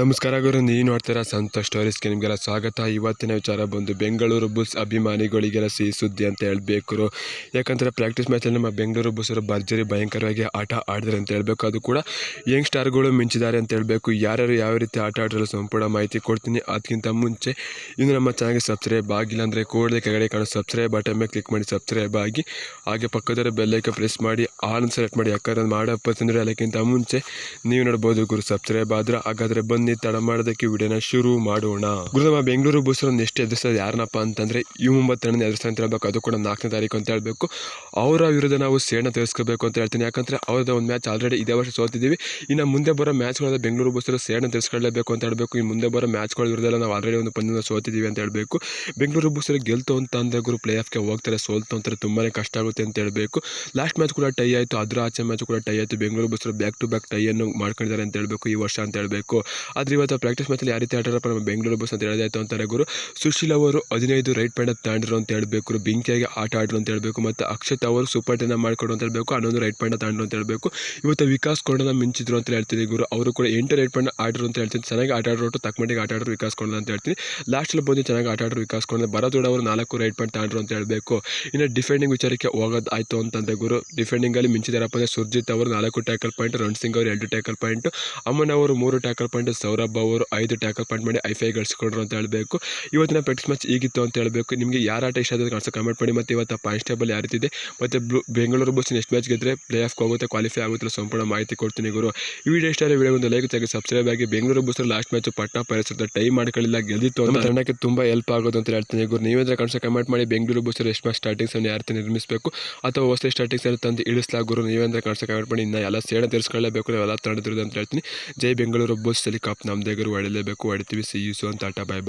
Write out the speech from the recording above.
ನಮಸ್ಕಾರ ಗುರು, ನೀವು ನೋಡ್ತೀರಾ ಸಂತೋಷ್ ಸ್ಟೋರೀಸ್ಗೆ ನಿಮಗೆಲ್ಲ ಸ್ವಾಗತ. ಇವತ್ತಿನ ವಿಚಾರ ಬಂದು ಬೆಂಗಳೂರು ಬುಲ್ಸ್ ಅಭಿಮಾನಿಗಳಿಗೆಲ್ಲ ಸಿಹಿ ಸುದ್ದಿ ಅಂತ ಹೇಳಬೇಕು. ಯಾಕಂದರೆ ಪ್ರಾಕ್ಟೀಸ್ ಮ್ಯಾಚಲ್ಲಿ ನಮ್ಮ ಬೆಂಗಳೂರು ಬುಲ್ಸರು ಭರ್ಜರಿ ಭಯಂಕರವಾಗಿ ಆಟ ಆಡಿದ್ರೆ ಅಂತ ಹೇಳಬೇಕು. ಅದು ಕೂಡ ಯಂಗ್ ಸ್ಟಾರ್ಗಳು ಮಿಂಚಿದ್ದಾರೆ ಅಂತ ಹೇಳಬೇಕು. ಯಾರ್ಯಾರು ಯಾವ ರೀತಿ ಆಟ ಆಡಿರೋ ಸಂಪೂರ್ಣ ಮಾಹಿತಿ ಕೊಡ್ತೀನಿ. ಅದಕ್ಕಿಂತ ಮುಂಚೆ ಇನ್ನು ನಮ್ಮ ಚಾನಲ್ಗೆ ಸಬ್ಸ್ಕ್ರೈಬ್ ಆಗಿಲ್ಲ ಅಂದರೆ ಕೂಡಲೇ ಕೆಳಗಡೆ ಕಾಣೋ ಸಬ್ಸ್ಕ್ರೈಬ್ ಬಟನ್ ಮೇಲೆ ಕ್ಲಿಕ್ ಮಾಡಿ ಸಬ್ಸ್ಕ್ರೈಬ್ ಆಗಿ, ಹಾಗೆ ಪಕ್ಕದಲ್ಲಿ ಬೆಲ್ಲೈಕನ್ ಪ್ರೆಸ್ ಮಾಡಿ ಆಲ್ ಸೆಲೆಕ್ಟ್ ಮಾಡಿ. ಯಾಕಂದ್ರೆ ಮಾಡಪ್ಪಂದರೆ ಅದಕ್ಕಿಂತ ಮುಂಚೆ ನೀವು ನೋಡ್ಬೋದು ಗುರು, ಸಬ್ಸ್ಕ್ರೈಬ್ ಆದ್ರೆ. ಹಾಗಾದರೆ ಬನ್ನಿ ತಡ ಮಾಡೋದಕ್ಕೆ ವಿಡಿಯೋನ ಶುರು ಮಾಡೋಣ. ಗುರು, ನಮ್ಮ ಬೆಂಗಳೂರು ಬುಲ್ಸರನ್ನು ಎಷ್ಟು ಎದುರಿಸೋದು ಯಾರನ್ನಪ್ಪ ಅಂತಂದರೆ ಮುಂಬತ್ತರನ್ನ ಎದುರಿಸ್ತಾ ಅಂತ ಹೇಳ್ಬೇಕು. ಅದು ಕೂಡ 4ನೇ ತಾರೀಕು ಅಂತ ಹೇಳಬೇಕು. ಅವರ ವಿರುದ್ಧ ನಾವು ಸೇಡನ್ನ ತೀರಿಸ್ಕೋಬೇಕು ಅಂತ ಹೇಳ್ತೀನಿ. ಯಾಕಂದರೆ ಅವ್ರದ್ದು ಒಂದು ಮ್ಯಾಚ್ ಆಲ್ರೆಡಿ ಇದೇ ವರ್ಷ ಸೋತಿದ್ದೀವಿ. ಇನ್ನು ಮುಂದೆ ಬರೋ ಮ್ಯಾಚ್ಗಳನ್ನ ಬೆಂಗಳೂರು ಬುಲ್ಸರು ಸೇಡನ್ನ ತೀರಿಸ್ಕೊಳ್ಳೇಬೇಕು ಅಂತ ಹೇಳಬೇಕು. ಈ ಮುಂದೆ ಬರೋ ಮ್ಯಾಚ್ಗಳ ವಿರುದ್ಧ ನಾವು ಆಲ್ರೆಡಿ ಒಂದು ಪಂದ್ಯನ ಸೋತಿದ್ದೀವಿ ಅಂತ ಹೇಳಬೇಕು. ಬೆಂಗಳೂರು ಬುಲ್ಸರು ಗೆಲ್ತು ಅಂತ ಅಂದರೆ ಗುರು ಪ್ಲೇ ಆಫ್ಗೆ ಹೋಗ್ತಾರೆ, ಸೋಲ್ತು ಅಂತಾರೆ ತುಂಬಾ ಕಷ್ಟ ಆಗುತ್ತೆ ಅಂತ ಹೇಳಬೇಕು. ಲಾಸ್ಟ್ ಮ್ಯಾಚ್ ಕೂಡ ಟೈ ಆಯಿತು, ಅದರ ಆಚೆ ಮ್ಯಾಚ್ ಕೂಡ ಟೈ ಆಯಿತು. ಬೆಂಗಳೂರು ಬುಲ್ಸರು ಬ್ಯಾಕ್ ಟು ಬ್ಯಾಕ್ ಟೈಯನ್ನು ಮಾಡ್ಕೊಂಡಿದ್ದಾರೆ ಅಂತ ಹೇಳಬೇಕು ಈ ವರ್ಷ ಅಂತ ಹೇಳಬೇಕು. ಆದರೆ ಇವತ್ತು ಪ್ರಾಕ್ಟೀಸ್ ಮ್ಯಾಚಲ್ಲಿ ಯಾವ ರೀತಿ ಆಟಾಡಪ್ಪ ನಮ್ಮ ಬೆಂಗಳೂರು ಬುಲ್ಸ್ ಅಂತ ಹೇಳಿದಾಯ್ತು ಅಂತಾರೆ ಗುರು. ಸುಶೀಲ್ ಅವರು 15 ರೈಟ್ ಪಾಯಿಂಟ್ ತಾಂಡ್ರು ಅಂತ ಹೇಳಬೇಕು. ಬೆಂಕಿಯಾಗಿ ಆಟ ಆಡ್ರು ಅಂತ ಹೇಳಬೇಕು. ಮತ್ತು ಅಕ್ಷತ್ ಅವರು ಸೂಪರ್ 10 ಮಾಡಿಕೊಡು ಅಂತ ಹೇಳಬೇಕು. 11 ರೈಟ್ ಪಾಯಿಂಟ್ ತಾಂಡ್ರು ಅಂತ ಹೇಳಬೇಕು. ಇವತ್ತು ವಿಕಾಸ್ ಕೊಂಡನ ಮಿಂಚಿದ್ರು ಅಂತ ಹೇಳ್ತೀನಿ ಗುರು. ಅವರು ಕೂಡ 8 ರೈಟ್ ಪಾಯಿಂಟ್ ಆಡ್ರು ಅಂತ ಹೇಳ್ತೀನಿ. ಚೆನ್ನಾಗಿ ಆಟ ಆಡೋರು ತಕ್ಕಮಟ್ಟಿಗೆ ಆಟ ಆಡೋರು ವಿಕಾಸ್ ಕೊಂಡ ಅಂತ ಹೇಳ್ತೀನಿ. ಲಾಸ್ಟಲ್ಲಿ ಬಂದು ಚೆನ್ನಾಗಿ ಆಟ ಆಡೋರು ವಿಕಾಸ್ ಕೊಂಡ. ಭರತ್ ಅವರು 4 ರೈಟ್ ಪಾಯಿಂಟ್ ತಾಂಡ್ರು ಅಂತ ಹೇಳಬೇಕು. ಇನ್ನು ಡಿಫೆಂಡಿಂಗ್ ವಿಚಾರಕ್ಕೆ ಹೋಗೋದು ಆಯಿತು ಅಂತಂದರೆ ಗುರು, ಡಿಫೆಂಡಿಂಗಲ್ಲಿ ಮಿಂಚಿದಾರಪ್ಪ ಅಂದರೆ ಸುರ್ಜಿತ್ ಅವರು 4 ಟ್ಯಾಕಲ್ ಪಾಯಿಂಟ್, ರಣ್ ಸಿಂಗ್ ಅವರು 2 ಟ್ಯಾಕಲ್ ಪಾಯಿಂಟ್, ಅಮ್ಮನ್ ಅವರು 3 ಟ್ಯಾಕಲ್ ಪಾಯಿಂಟ್, ಸೌರಭ್ ಅವರು 5 ಟ್ಯಾಕಲ್ ಪಾಯಿಂಟ್ ಮಾಡಿ ಐ5 ಗಳಿಸ್ಕೊಂಡ್ರು ಅಂತ ಹೇಳಬೇಕು. ಇವತ್ತಿನ ಪ್ರಾಕ್ಟೀಸ್ ಮ್ಯಾಚ್ ಈಗಿತ್ತು ಅಂತ ಹೇಳಬೇಕು. ನಿಮಗೆ ಯಾರ ಆಟ ಇಷ್ಟ ಆದ ಕಾಣಿಸೋ ಕಮೆಂಟ್ ಮಾಡಿ. ಮತ್ತು ಇವತ್ತು ಪಾಯಿಂಟ್ಸ್ ಟೇಬಲ್ ಯಾವ ರೀತಿ ಇದೆ, ಮತ್ತು ಬೆಂಗಳೂರು ಬುಲ್ಸ್ ನೆಕ್ಸ್ಟ್ ಮ್ಯಾಚ್ ಗೆದ್ದರೆ ಪ್ಲೇ ಆಫ್ಗೆ ಹೋಗುತ್ತೆ, ಕ್ವಾಲಿಫೈ ಆಗುತ್ತೆ, ಸಂಪೂರ್ಣ ಮಾಹಿತಿ ಕೊಡ್ತೀನಿ ಗುರು. ಈ ವಿಡಿಯೋ ಇಷ್ಟ ಆದರೆ ವಿಡಿಯೋ ಒಂದು ಲೈಕ್ ತೆಗೆ ಸಬ್ಸ್ಕ್ರೈಬ್ ಆಗಿ. Bengaluru Bulls last match Patna ಪರಿಸ್ಥಿತಿ ಟೈ ಮಾಡ್ಕೊಳ್ಳಿಲ್ಲ, ಗೆದ್ದಿತ್ತು ಅಂತ ತಂಡಕ್ಕೆ ತುಂಬ ಹೆಲ್ಪ್ ಆಗೋದು ಅಂತ ಹೇಳ್ತೀನಿ ಗುರು. ನೀವೇಂದ್ರೆ ಕಾಣಿಸೋ ಕಮೆಂಟ್ ಮಾಡಿ. ಬೆಂಗಳೂರು ಬುಲ್ಸ್ ಎಷ್ಟು ಮ್ಯಾಚ್ ಸ್ಟಾರ್ಟಿಂಗ್ಸ್ ಅನ್ನು ಯಾವ ರೀತಿ ನಿರ್ಮಿಸಬೇಕು ಅಥವಾ ಹೊಸ ಸ್ಟಾರ್ಟಿಂಗ್ಸ್ ಅನ್ನು ತಂದು ಇಳಿಸ್ಲಾ ಗುರು. ನೀವೇಂದ್ರೆ ಕಾಣಿಸೋ ಕಮೆಂಟ್ ಮಾಡಿ. ಇನ್ನು ಎಲ್ಲ ಸೇಡ ತೀರಿಸ್ಕೊಳ್ಳೇಬೇಕು, ನಾವೆಲ್ಲ ತಂಡದಿರೋದು ಅಂತ ಹೇಳ್ತೀನಿ. ಜೈ ಬೆಂಗಳೂರು ಬುಲ್ಸ್, ಕಪ್ ನಮ್ಮದೇ ಗುರು, ಹೊಡಿಲೇಬೇಕು, ಹೊಡಿತೀವಿ. ಸಿ ಯು ಸೂನ್, ಟಾಟಾ, ಬೈ ಬೈ.